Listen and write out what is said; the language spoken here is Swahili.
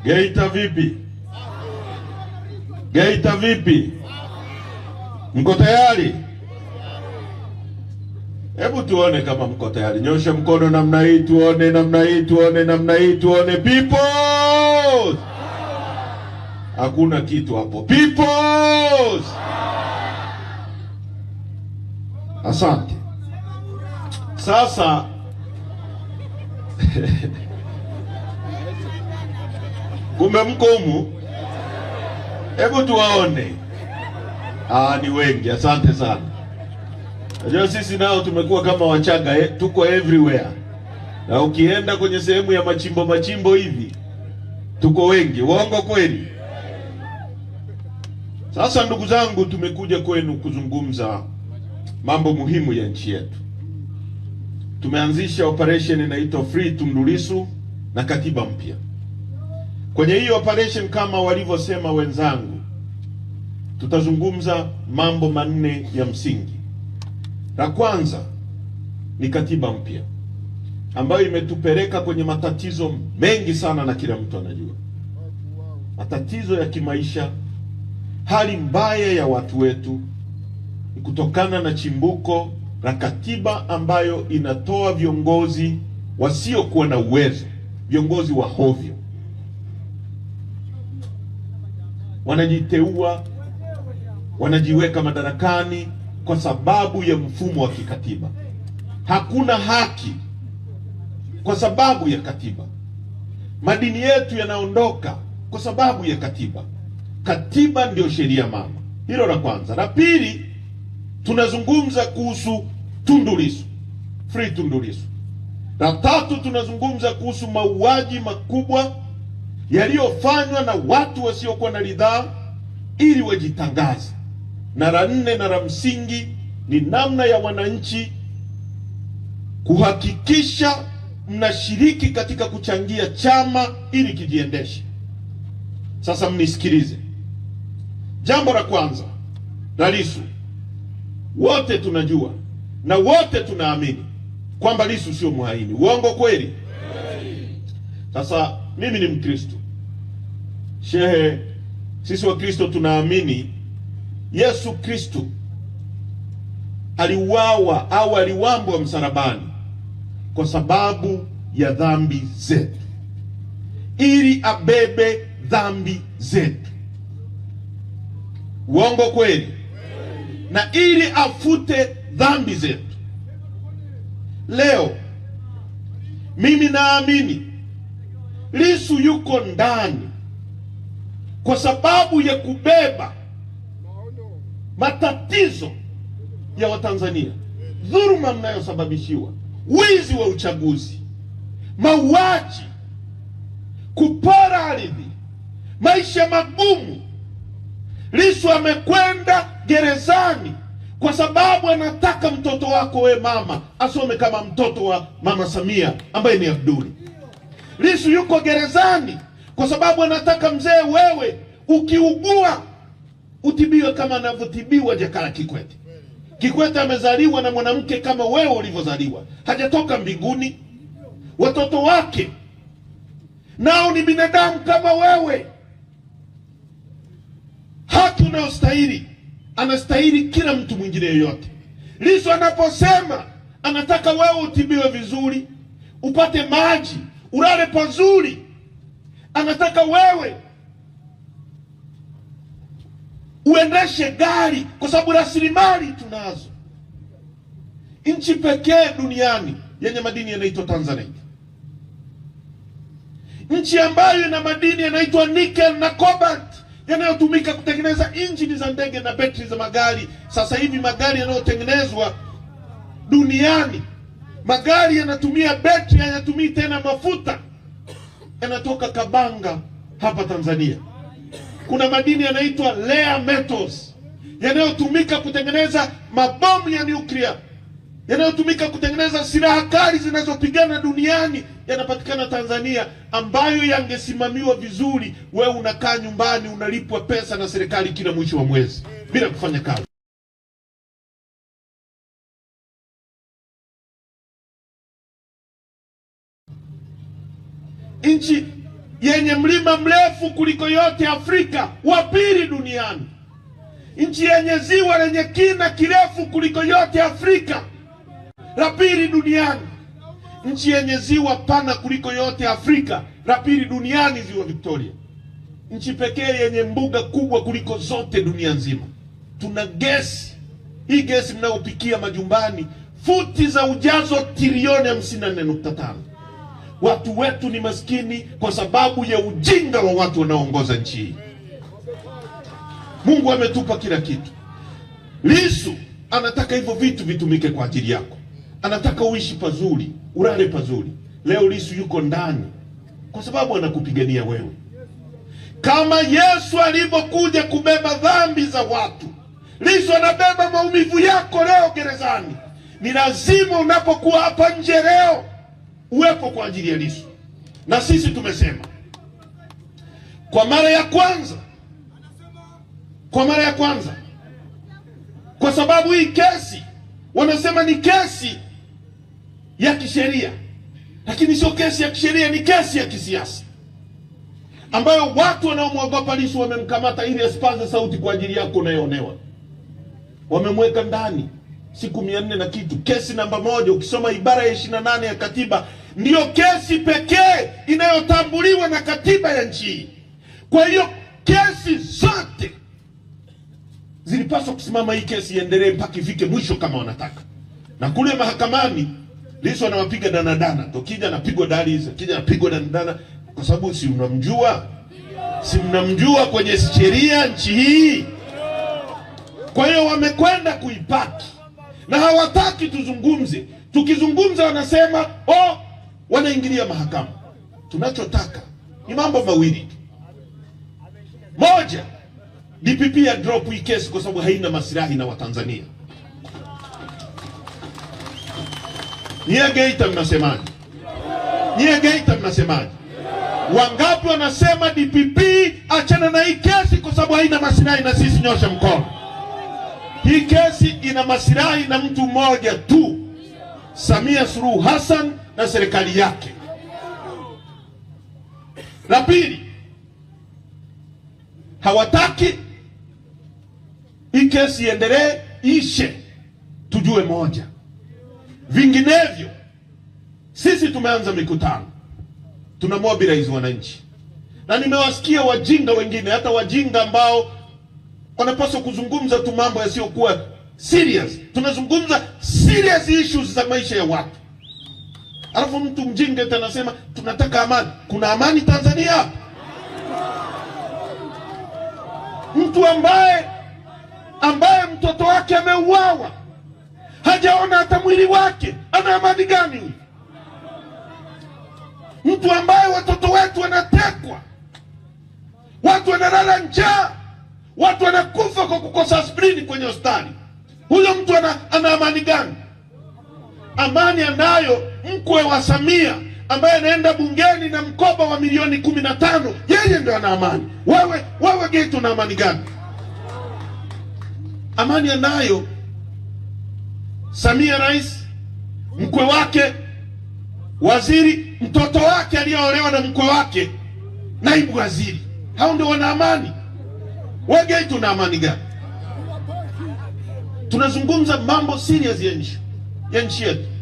Geita vipi? Geita vipi? Mko tayari? Hebu tuone kama mko tayari. Nyosha mkono namna hii tuone, namna hii tuone, namna hii tuone. People! Hakuna kitu hapo. People! Asante. Sasa kumbe mko humu. Hebu tuwaone. Ni wengi. Asante sana. Najua sisi nao tumekuwa kama Wachaga, tuko everywhere. Na ukienda kwenye sehemu ya machimbo hivi, tuko wengi. Uongo kweli? Sasa ndugu zangu, tumekuja kwenu kuzungumza mambo muhimu ya nchi yetu. Tumeanzisha operation inaitwa Free Tundu Lissu na katiba mpya. Kwenye hii operation, kama walivyosema wenzangu, tutazungumza mambo manne ya msingi. La kwanza ni katiba mpya ambayo imetupeleka kwenye matatizo mengi sana, na kila mtu anajua matatizo ya kimaisha, hali mbaya ya watu wetu ni kutokana na chimbuko la katiba ambayo inatoa viongozi wasiokuwa na uwezo, viongozi wa hovyo. Wanajiteua, wanajiweka madarakani kwa sababu ya mfumo wa kikatiba. Hakuna haki kwa sababu ya katiba. Madini yetu yanaondoka kwa sababu ya katiba. Katiba ndio sheria mama. Hilo la kwanza. La pili, tunazungumza kuhusu Tundu Lissu, Free Tundu Lissu. La tatu, tunazungumza kuhusu mauaji makubwa yaliyofanywa na watu wasiokuwa na ridhaa ili wajitangaze. Na la nne na la msingi ni namna ya wananchi kuhakikisha mnashiriki katika kuchangia chama ili kijiendeshe. Sasa mnisikilize. Jambo la kwanza la Lissu, wote tunajua na wote tunaamini kwamba Lissu sio mhaini. Uongo kweli? Sasa mimi ni Mkristo. Shehe, sisi wa Kristo tunaamini Yesu Kristo aliuawa au aliwambwa msalabani kwa sababu ya dhambi zetu, ili abebe dhambi zetu. Uongo kweli? Na ili afute dhambi zetu. Leo mimi naamini Lissu yuko ndani kwa sababu ya kubeba matatizo ya Watanzania, dhuluma mnayosababishiwa, wizi wa uchaguzi, mauaji, kupora ardhi, maisha magumu. Lissu amekwenda gerezani kwa sababu anataka mtoto wako we mama asome kama mtoto wa Mama Samia ambaye ni Abduli. Lissu yuko gerezani kwa sababu anataka mzee wewe ukiugua utibiwe kama anavyotibiwa Jakaya Kikwete. Kikwete amezaliwa na mwanamke kama wewe ulivyozaliwa, hajatoka mbinguni. Watoto wake nao ni binadamu kama wewe. Haki unayostahili anastahili kila mtu mwingine yoyote. Lissu anaposema anataka wewe utibiwe vizuri, upate maji, ulale pazuri, anataka wewe uendeshe gari, kwa sababu rasilimali tunazo. Nchi pekee duniani yenye madini yanaitwa Tanzania. Nchi ambayo ina madini yanaitwa nickel na cobalt yanayotumika kutengeneza injini za ndege na betri za magari. Sasa hivi magari yanayotengenezwa duniani, magari yanatumia betri, hayatumii tena mafuta, yanatoka Kabanga hapa Tanzania. Kuna madini yanaitwa rare metals yanayotumika kutengeneza mabomu ya nuclear, yanayotumika kutengeneza silaha kali zinazopigana duniani, yanapatikana Tanzania, ambayo yangesimamiwa vizuri. Wewe unakaa nyumbani unalipwa pesa na serikali kila mwisho wa mwezi bila kufanya kazi. Nchi yenye mlima mrefu kuliko yote Afrika, wa pili duniani. Nchi yenye ziwa lenye kina kirefu kuliko yote Afrika, la pili duniani. Nchi yenye ziwa pana kuliko yote Afrika, la pili duniani, ziwa Victoria. Nchi pekee yenye mbuga kubwa kuliko zote dunia nzima. Tuna gesi. Hii gesi mnayopikia majumbani, futi za ujazo trilioni 54.5. Watu wetu ni maskini kwa sababu ya ujinga wa watu wanaoongoza nchi hii. Mungu ametupa kila kitu. Lissu anataka hivyo vitu vitumike kwa ajili yako. Anataka uishi pazuri, ulale pazuri. Leo Lissu yuko ndani kwa sababu anakupigania wewe. Kama Yesu alivyokuja kubeba dhambi za watu, Lissu anabeba maumivu yako leo gerezani. Ni lazima unapokuwa hapa nje leo uwepo kwa ajili ya Lissu. Na sisi tumesema kwa mara ya kwanza, kwa sababu hii kesi wanasema ni kesi ya kisheria, lakini sio kesi ya kisheria, ni kesi ya kisiasa, ambayo watu wanaomwogopa Lissu wamemkamata ili asipaze sauti kwa ajili yako unayoonewa. Wamemweka ndani siku 400 na kitu. Kesi namba 1, ukisoma ibara ya 28 ya katiba, ndiyo kesi pekee inayotambuliwa na katiba ya nchi hii. Kwa hiyo kesi zote zilipaswa kusimama, hii kesi iendelee mpaka ifike mwisho kama wanataka. Na kule mahakamani Lissu anawapiga danadana, tokija anapigwa daliza, kija anapigwa danadana, kwa sababu si mnamjua kwenye sheria nchi hii. Kwa hiyo wamekwenda kuipaki na hawataki tuzungumze. Tukizungumza wanasema wanaingilia mahakama. Tunachotaka ni mambo mawili tu. Moja, DPP ya drop hii kesi kwa sababu haina maslahi na Watanzania. Nyie Geita mnasemaje? Wangapi wanasema DPP achana na hii kesi kwa sababu haina maslahi na sisi? Nyosha mkono. Hii kesi ina maslahi na mtu mmoja tu, Samia Suluhu Hassan na serikali yake. La pili, hawataki hii kesi iendelee, ishe, tujue moja. Vinginevyo sisi tumeanza mikutano, tunamobilize wananchi. Na nimewasikia wajinga wengine, hata wajinga ambao wanapaswa kuzungumza tu mambo yasiyokuwa serious. Tunazungumza serious issues za maisha ya watu. Alafu mtu mjinga tena anasema tunataka amani. Kuna amani Tanzania? Mtu ambaye mtoto wake ameuawa, hajaona hata mwili wake, ana amani gani huyu? Mtu ambaye watoto wetu wanatekwa, watu wanalala njaa, watu wanakufa kwa kukosa aspirini kwenye hospitali, huyo mtu ana amani gani? Amani anayo mkwe wa Samia ambaye anaenda bungeni na mkoba wa milioni 15, yeye ndio ana amani. Wewe Geita una amani gani? Amani anayo Samia rais, mkwe wake waziri, mtoto wake aliyeolewa na mkwe wake naibu waziri. Hao ndio wana amani. Wewe Geita una amani gani? Tunazungumza mambo serious ya nchi yetu.